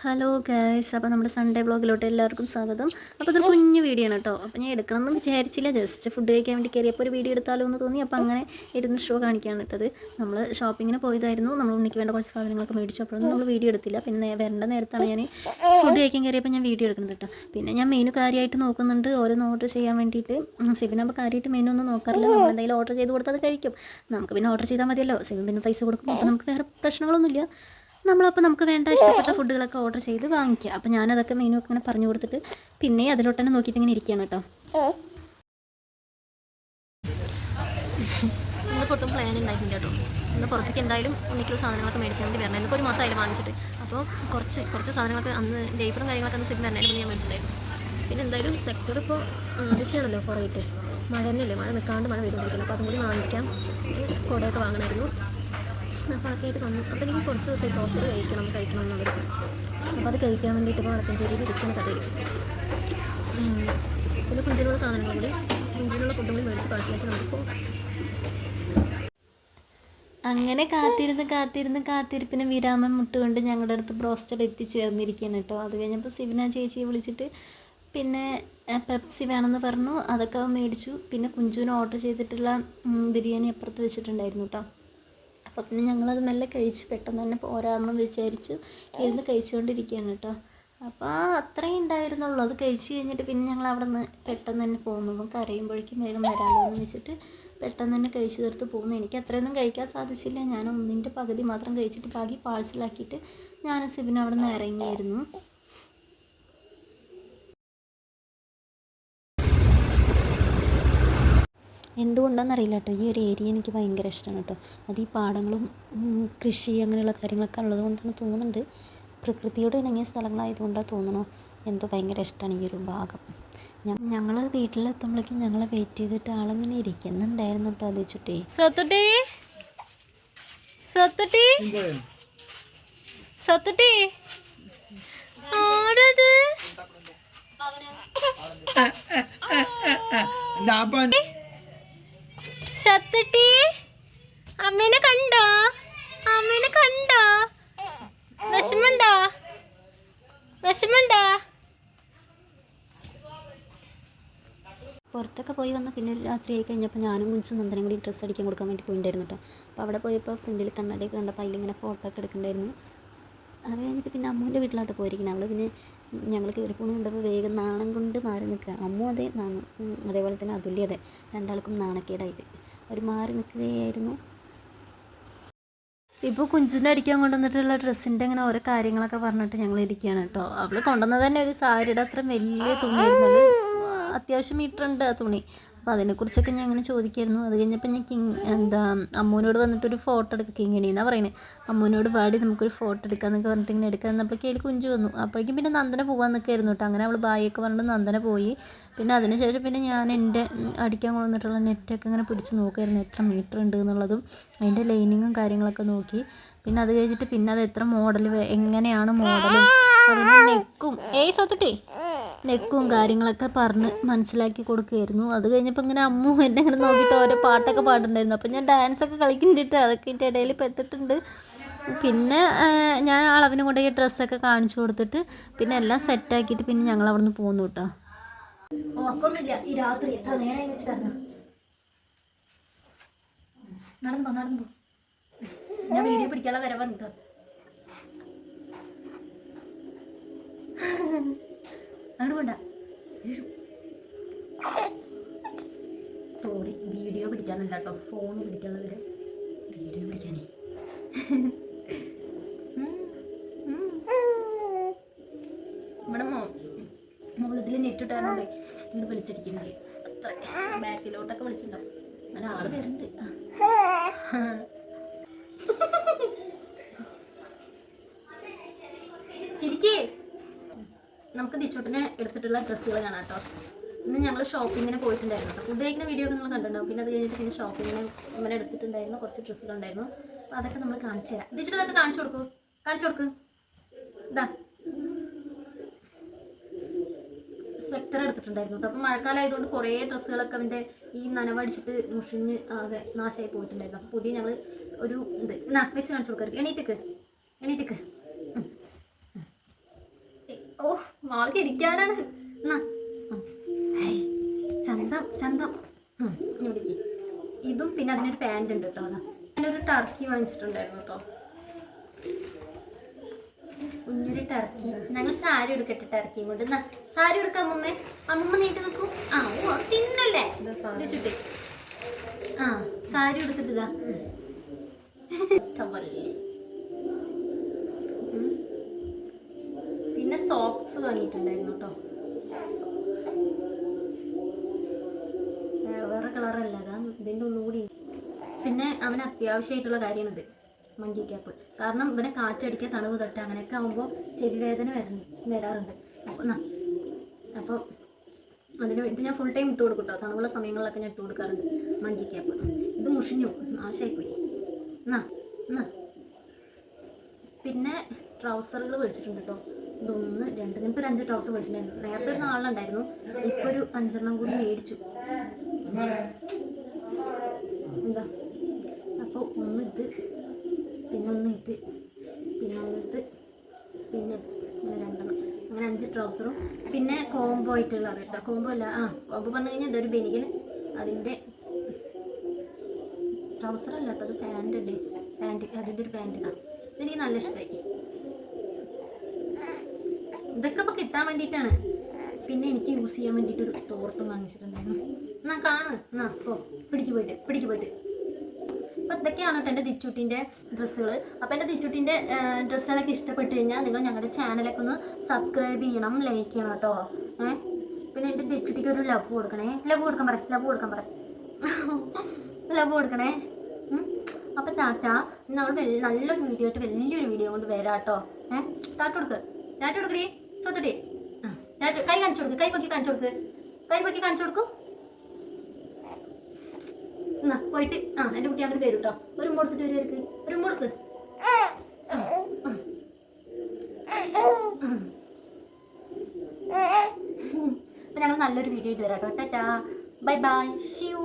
Hello guys, അപ്പോൾ നമ്മുടെ Sunday വ്ളോഗിലോട്ട് എല്ലാവർക്കും സ്വാഗതം. അപ്പോൾ ഇതൊരു കുഞ്ഞു വീഡിയോ ആണ് കേട്ടോ. അപ്പോൾ ഞാൻ എടുക്കണമെന്ന് വിചാരിച്ചില്ല, ജസ്റ്റ് ഫുഡ് കഴിക്കാൻ വേണ്ടി കയറിയപ്പോൾ ഒരു വീഡിയോ എടുത്താലോ എന്ന് തോന്നി. അപ്പോൾ അങ്ങനെ ഇരുന്ന് ഷോ കാണിക്കുകയാണ് ഇട്ടത്. നമ്മൾ ഷോപ്പിങ്ങിന് പോയതായിരുന്നു, നമ്മൾ ഉണ്ണിക്ക് വേണ്ട കുറച്ച് സാധനങ്ങളൊക്കെ മേടിച്ചു. അപ്പോഴൊന്നും നമ്മൾ വീഡിയോ എടുത്തില്ല. പിന്നെ വരേണ്ട നേരത്താണ് ഞാൻ ഫുഡ് കഴിക്കാൻ കയറിയപ്പോൾ ഞാൻ വീഡിയോ എടുക്കുന്നത് കേട്ടോ. പിന്നെ ഞാൻ മെനു കാര്യമായിട്ട് നോക്കുന്നുണ്ട്, ഓരോന്ന് ഓർഡർ ചെയ്യാൻ വേണ്ടിയിട്ട്. സിബിനാകുമ്പോൾ കാര്യമായിട്ട് മെനു ഒന്നും നോക്കാറില്ല, നമ്മൾ എന്തെങ്കിലും ഓർഡർ ചെയ്ത് കൊടുത്താൽ അത് കഴിക്കും. നമുക്ക് പിന്നെ ഓർഡർ ചെയ്താൽ മതിയല്ലോ, സിബിൻ പിന്നെ പൈസ കൊടുക്കും. അപ്പോൾ നമുക്ക് വേറെ പ്രശ്നങ്ങളൊന്നുമില്ല. നമ്മളപ്പോൾ നമുക്ക് വേണ്ട ഇഷ്ടപ്പെട്ട ഫുഡുകളൊക്കെ ഓർഡർ ചെയ്ത് വാങ്ങിക്കുക. അപ്പോൾ ഞാനതൊക്കെ മെനു ഒക്കെ ഇങ്ങനെ പറഞ്ഞു കൊടുത്തിട്ട് പിന്നെ അതിലോട്ട് തന്നെ നോക്കിയിട്ട് ഇങ്ങനെ ഇരിക്കുകയാണ് കേട്ടോ. ഇന്നിപ്പോൾ ഒട്ടും പ്ലാൻ ഉണ്ടായിട്ടില്ല കേട്ടോ. ഇന്ന് പുറത്തേക്ക് എന്തായാലും ഉണ്ണിക്കുള്ള സാധനങ്ങളൊക്കെ മേടിക്കാൻ വേണ്ടി വരണം. ഇന്നിപ്പോൾ ഒരു മാസമായാലും വാങ്ങിച്ചിട്ട്. അപ്പോൾ കുറച്ച് സാധനങ്ങളൊക്കെ അന്ന് ഡേപ്പറും കാര്യങ്ങളൊക്കെ അന്ന് സിബ് വരണേലും ഞാൻ മേടിച്ചിട്ടുണ്ടായിരുന്നു. പിന്നെ എന്തായാലും സെക്ടർ ഇപ്പോൾ ആവശ്യമാണല്ലോ കുറേയിട്ട്. മഴ തന്നെയല്ലേ, മഴ നിൽക്കാണ്ട് മഴ പെയ്തുകൊണ്ടിരിക്കണം. അപ്പോൾ അതും കൂടി വാങ്ങിക്കാം. കുടയൊക്കെ വാങ്ങണമായിരുന്നു. അപ്പോൾ അതൊക്കെയായിട്ട് വന്നു. അപ്പോൾ എനിക്ക് കുറച്ച് ദിവസമായി ടോസ്റ്റർ കഴിക്കണം എന്നുള്ളത്. അപ്പോൾ അത് കഴിക്കാൻ വേണ്ടിയിട്ട് ഇപ്പോൾ വടക്കഞ്ചേരിയിൽ ഇരിക്കുന്ന കടയിൽ പിന്നെ കുഞ്ചിനുള്ള സാധനങ്ങൾ കൂടി കുഞ്ചിനുള്ള ഫുഡും കൂടി മേടിച്ച് പാഴ്സലാക്കി നമുക്കിപ്പോൾ അങ്ങനെ കാത്തിരിപ്പിന് വിരാമം മുട്ടുകൊണ്ട് ഞങ്ങളുടെ അടുത്ത് ബ്രോസ്റ്റഡ് എത്തിച്ചേർന്നിരിക്കുകയാണ് കേട്ടോ. അത് കഴിഞ്ഞപ്പോൾ സിബിന ചേച്ചിയെ വിളിച്ചിട്ട് പിന്നെ പെപ്സി വേണമെന്ന് പറഞ്ഞു, അതൊക്കെ മേടിച്ചു. പിന്നെ കുഞ്ചുവിന് ഓർഡർ ചെയ്തിട്ടുള്ള ബിരിയാണി അപ്പുറത്ത് വെച്ചിട്ടുണ്ടായിരുന്നു കേട്ടോ. അപ്പോൾ പിന്നെ ഞങ്ങളത് മെല്ലെ കഴിച്ച് പെട്ടെന്ന് തന്നെ പോരാമെന്ന് വിചാരിച്ചു ഇരുന്ന് കഴിച്ചുകൊണ്ടിരിക്കുകയാണ് കേട്ടോ. അപ്പോൾ അത്രയും ഉണ്ടായിരുന്നുള്ളൂ. അത് കഴിച്ച് കഴിഞ്ഞിട്ട് പിന്നെ ഞങ്ങൾ അവിടെ നിന്ന് പെട്ടെന്ന് തന്നെ പോകുന്നു. നമുക്ക് അറിയുമ്പോഴേക്കും വേഗം വരാമല്ലോ എന്ന് വെച്ചിട്ട് പെട്ടെന്ന് തന്നെ കഴിച്ച് തീർത്ത് പോകുന്നു. എനിക്ക് അത്രയൊന്നും കഴിക്കാൻ സാധിച്ചില്ല. ഞാൻ ഒന്നിൻ്റെ പകുതി മാത്രം കഴിച്ചിട്ട് ബാക്കി പാഴ്സലാക്കിയിട്ട് ഞാൻ സിബിന് അവിടെ നിന്ന് ഇറങ്ങിയായിരുന്നു. എന്തുകൊണ്ടാണെന്നറിയില്ല കേട്ടോ, ഈ ഒരു ഏരിയ എനിക്ക് ഭയങ്കര ഇഷ്ടമാണ് കേട്ടോ. അത് ഈ പാടങ്ങളും കൃഷി അങ്ങനെയുള്ള കാര്യങ്ങളൊക്കെ ഉള്ളത് കൊണ്ടാണ് തോന്നുന്നുണ്ട്. പ്രകൃതിയോട് ഇണങ്ങിയ സ്ഥലങ്ങളായതുകൊണ്ടാണ് തോന്നണോ എന്തോ ഭയങ്കര ഇഷ്ടമാണ് ഈ ഒരു ഭാഗം. ഞങ്ങൾ വീട്ടിലെത്തുമ്പോഴേക്കും ഞങ്ങളെ വെയിറ്റ് ചെയ്തിട്ട് ആളിങ്ങനെ ഇരിക്കുന്നുണ്ടായിരുന്നു കേട്ടോ. അത് ചുട്ടി സത്തുട്ടി ആരത് സത്തുട്ടി അമ്മേനെ കണ്ടോ? വിഷമണ്ടോ? പുറത്തൊക്കെ പോയി വന്ന പിന്നെ രാത്രി ആയി കഴിഞ്ഞപ്പോൾ ഞാനും കുഞ്ചും നന്ദനം കൂടി ഡ്രസ്സ് അടിക്കാൻ കൊടുക്കാൻ വേണ്ടി പോയിട്ടുണ്ടായിരുന്നു കേട്ടോ. അപ്പോൾ അവിടെ പോയപ്പോൾ ഫ്രണ്ടിൽ കണ്ണാടിയൊക്കെ കണ്ടപ്പോൾ അതിലിങ്ങനെ ഫോട്ടോ ഒക്കെ എടുക്കണ്ടായിരുന്നു. അത് കഴിഞ്ഞിട്ട് പിന്നെ അമ്മൂൻ്റെ വീട്ടിലോട്ട് പോയിരിക്കണം. അവൾ പിന്നെ ഞങ്ങൾ കയറി പോകുന്നുണ്ടപ്പോൾ വേഗം നാണം കൊണ്ട് മാറി നിൽക്കുക. അമ്മു അതേ അതേപോലെ തന്നെ അതുല്യ അതെ, രണ്ടാൾക്കും നാണക്കേടായിട്ട് അവർ മാറി നിൽക്കുകയായിരുന്നു. ഇപ്പോൾ കുഞ്ചുൻ്റെ അടിക്കാൻ കൊണ്ടുവന്നിട്ടുള്ള ഡ്രസ്സിൻ്റെ അങ്ങനെ ഓരോ കാര്യങ്ങളൊക്കെ പറഞ്ഞിട്ട് ഞങ്ങൾ ഇരിക്കുകയാണ് കേട്ടോ. അവൾ കൊണ്ടുവന്നത് തന്നെ ഒരു സാരിയുടെ അത്ര വലിയ തുണിയായിരുന്നത്. അത്യാവശ്യം മീറ്റർ ഉണ്ട് ആ തുണി. അപ്പോൾ അതിനെക്കുറിച്ചൊക്കെ ഞാൻ അങ്ങനെ ചോദിക്കായിരുന്നു. അത് കഴിഞ്ഞപ്പോൾ ഞാൻ അമ്മൂനോട് വന്നിട്ടൊരു ഫോട്ടോ എടുക്കുക, കിങ്ങിണി എന്നാണ് പറയുന്നത്. അമ്മൂനോട് പാടി നമുക്കൊരു ഫോട്ടോ എടുക്കാമെന്നൊക്കെ പറഞ്ഞിട്ട് ഇങ്ങനെ എടുക്കാൻ നിന്നപ്പോഴേക്കും അതിൽ കുഞ്ചു വന്നു. അപ്പോഴേക്കും പിന്നെ നന്ദന പോകാൻ നിൽക്കായിരുന്നു കേട്ടോ. അങ്ങനെ അവൾ ബായൊക്കെ പറഞ്ഞിട്ട് നന്ദന പോയി. പിന്നെ അതിനുശേഷം പിന്നെ ഞാൻ എൻ്റെ അടിക്കാൻ കൊണ്ടുവന്നിട്ടുള്ള നെറ്റൊക്കെ ഇങ്ങനെ പിടിച്ച് നോക്കുമായിരുന്നു, എത്ര മീറ്റർ ഉണ്ട് എന്നുള്ളതും അതിൻ്റെ ലൈനിങ്ങും കാര്യങ്ങളൊക്കെ നോക്കി. പിന്നെ അത് കഴിഞ്ഞിട്ട് പിന്നെ അത് എത്ര മോഡൽ എങ്ങനെയാണ് മോഡലും അതിന് നെക്കും കാര്യങ്ങളൊക്കെ പറഞ്ഞ് മനസ്സിലാക്കി കൊടുക്കുമായിരുന്നു. അത് കഴിഞ്ഞപ്പോൾ ഇങ്ങനെ അമ്മു എന്നെ ഇങ്ങനെ നോക്കിയിട്ട് ഓരോ പാട്ടൊക്കെ പാടുന്നുണ്ടായിരുന്നു. അപ്പോൾ ഞാൻ ഡാൻസൊക്കെ കളിക്കുന്നുണ്ട്, അതൊക്കെ എൻ്റെ ഇടയിൽ പെട്ടിട്ടുണ്ട്. പിന്നെ ഞാൻ അളവിന് കൊണ്ടുപോയി ഡ്രസ്സൊക്കെ കാണിച്ചു കൊടുത്തിട്ട് പിന്നെ എല്ലാം സെറ്റാക്കിയിട്ട് പിന്നെ ഞങ്ങൾ അവിടെ നിന്ന് പോന്നു കേട്ടോ. ഉറക്കൊന്നുമില്ല ഈ രാത്രി, എത്ര നേരമായി വെച്ചിട്ടായിരുന്നു. നടന്നു പോ, ഞാൻ വീഡിയോ പിടിക്കാനുള്ള വരവാണ് കേട്ടോ. അങ്ങോട്ട് പോണ്ട, സോറി, വീഡിയോ പിടിക്കാനല്ല കേട്ടോ, ഫോൺ പിടിക്കാനുള്ളത്. വീഡിയോ പിടിക്കാനേ ഇവിടെ മുകളിൽ നെറ്റ് ഇട്ടാറുണ്ട്. ഇങ്ങോട്ട് വിളിച്ചടിക്കുന്നുണ്ട്, അത്ര ബാക്കിലോട്ടൊക്കെ വിളിച്ചിട്ടുണ്ടാവും. അങ്ങനെ ആള് വരുന്നുണ്ട്. ചിരിക്കേ, നമുക്ക് ദിച്ചൂട്ടിനെ എടുത്തിട്ടുള്ള ഡ്രസ്സുകൾ കാണാം കേട്ടോ. ഇന്ന് ഞങ്ങൾ ഷോപ്പിങ്ങിന് പോയിട്ടുണ്ടായിരുന്നു കേട്ടോ. ഫുഡ് കഴിക്കുന്ന വീഡിയോ ഒക്കെ നിങ്ങൾ കണ്ടിട്ടുണ്ടാവും. പിന്നെ അത് കഴിഞ്ഞിട്ട് പിന്നെ ഷോപ്പിങ്ങിന് ഇങ്ങനെ എടുത്തിട്ടുണ്ടായിരുന്നു കുറച്ച് ഡ്രസ്സുകളുണ്ടായിരുന്നു. അപ്പോൾ അതൊക്കെ നമ്മൾ കാണിച്ചു തരാം. ദിച്ചൂട്ട് അതൊക്കെ കാണിച്ചു കൊടുക്ക്. ഇതാ സ്വെറ്റർ എടുത്തിട്ടുണ്ടായിരുന്നു കേട്ടോ. അപ്പോൾ മഴക്കാലം ആയതുകൊണ്ട് കുറേ ഡ്രസ്സുകളൊക്കെ അവൻ്റെ ഈ നനവടിച്ചിട്ട് മുഷിഞ്ഞ് ആകെ നാശമായി പോയിട്ടുണ്ടായിരുന്നു. അപ്പോൾ പുതിയ ഞങ്ങൾ ഒരു ഇത് വെച്ച് കാണിച്ചു കൊടുക്കരുത്. എണീറ്റക്ക് ഓ മാൾക്ക് ഇരിക്കാനാണ്. എന്നാ ചന്തം ചന്തം ഇവിടേക്ക്. ഇതും പിന്നെ അതിനൊരു പാൻറ് ഉണ്ട് കേട്ടോ. അതാ ഞാനൊരു ടർക്കി വാങ്ങിച്ചിട്ടുണ്ടായിരുന്നു കേട്ടോ, കുഞ്ഞൊരു ടർക്കി. ഞങ്ങൾ സാരി എടുക്കട്ടെ ടർക്കിയും കൊണ്ട്. എന്നാ സാരി എടുക്കാം അമ്മമ്മേ. അമ്മമ്മ നീട്ടി നിൽക്കും. ആ ഓ തിന്നല്ലേ ചുട്ടി. ആ സാരി എടുത്തിട്ട് ഇതാ പിന്നെ സോക്സ് വാങ്ങിയിട്ടുണ്ടായിരുന്നു കേട്ടോ. വേറെ വേറെ കളറല്ല, അതാ ഇതിൻ്റെ ഒന്നുകൂടി. പിന്നെ അവന് അത്യാവശ്യമായിട്ടുള്ള കാര്യമാണിത്, മങ്കി ക്യാപ്പ്. കാരണം ഇവനെ കാറ്റടിക്കുക, തണുവ് തട്ടുക, അങ്ങനെയൊക്കെ ആകുമ്പോൾ ചെവി വേദന വരാറുണ്ട്. അപ്പോൾ അതിന് ഇത് ഞാൻ ഫുൾ ടൈം ഇട്ട് കൊടുക്കും കേട്ടോ. തണുവുള്ള സമയങ്ങളിലൊക്കെ ഞാൻ ഇട്ട് കൊടുക്കാറുണ്ട് മങ്കി ക്യാപ്പ്. ഇത് മുഷിഞ്ഞു നാശമായിപ്പോയി. എന്നാ എന്നാ പിന്നെ ട്രൗസറുകൾ മേടിച്ചിട്ടുണ്ട് കേട്ടോ. ഇതൊന്ന് രണ്ട് നിങ്ങൾക്ക് ഒരു 5 ട്രൗസർ മേടിച്ചിട്ടുണ്ടായിരുന്നു. നേരത്തെ ഒരു 4 ഉണ്ടായിരുന്നു, ഇപ്പോൾ ഒരു 5 കൂടി മേടിച്ചു. എന്താ അപ്പോൾ ഒന്ന് ഇത്, പിന്നെ ഒന്ന് ഇത്, പിന്നെ ഒന്ന് ഇത്, പിന്നെ അങ്ങനെ 2 അങ്ങനെ 5 ട്രൗസറും പിന്നെ കോംബോ ആയിട്ടുള്ളത് കേട്ടോ. കോംബോ അല്ല, കോംബോ പറഞ്ഞു കഴിഞ്ഞാൽ ഇതൊരു ബനിയൻ, അതിൻ്റെ ട്രൗസറല്ല കേട്ടോ, അത് പാൻറ്റല്ലേ, അതിൻ്റെ ഒരു പാൻറ്റ് ഇതാ. ഇതെനിക്ക് നല്ല ഇഷ്ടമായി. ഇതൊക്കെ ഇപ്പോൾ കിട്ടാൻ വേണ്ടിയിട്ടാണ്. പിന്നെ എനിക്ക് യൂസ് ചെയ്യാൻ വേണ്ടിയിട്ടൊരു തോർത്തും വാങ്ങിച്ചിട്ടുണ്ടായിരുന്നു. എന്നാ കാണ്, എന്നാ ഓ പിടിക്ക് പോയിട്ട്. അപ്പോൾ ഇതൊക്കെയാണ് കേട്ടോ എൻ്റെ ദിച്ചുട്ടിൻ്റെ ഡ്രസ്സുകൾ. അപ്പോൾ എൻ്റെ ദിച്ചുട്ടിൻ്റെ ഡ്രസ്സുകളൊക്കെ ഇഷ്ടപ്പെട്ട് കഴിഞ്ഞാൽ നിങ്ങൾ ഞങ്ങളുടെ ചാനലൊക്കെ ഒന്ന് സബ്സ്ക്രൈബ് ചെയ്യണം, ലൈക്ക് ചെയ്യണം കേട്ടോ. പിന്നെ എൻ്റെ ദിച്ചുട്ടിക്ക് ഒരു ലവ് കൊടുക്കണേ. ലവ് കൊടുക്കാൻ പറ ലവ് കൊടുക്കണേ. അപ്പം ടാറ്റ. നമ്മൾ നല്ലൊരു വീഡിയോ ആയിട്ട് വലിയൊരു വീഡിയോ കൊണ്ട് വരാം കേട്ടോ. ടാറ്റ കൊടുക്കടി സ്വത്തടി. കൈ കാണിച്ചു കൊടുക്ക്, കൈ പൊക്കി കാണിച്ചു കൊടുക്കും. എന്നാ പോയിട്ട് എൻ്റെ കുട്ടി അങ്ങോട്ട് വരും കേട്ടോ. ഒരു കൊടുത്തിട്ട് വരുമായിരിക്കും, ഒരു കൊടുക്ക്. അപ്പം ഞങ്ങൾ നല്ലൊരു വീഡിയോ ആയിട്ട് വരാം കേട്ടോ. Tata, bye bye, see U.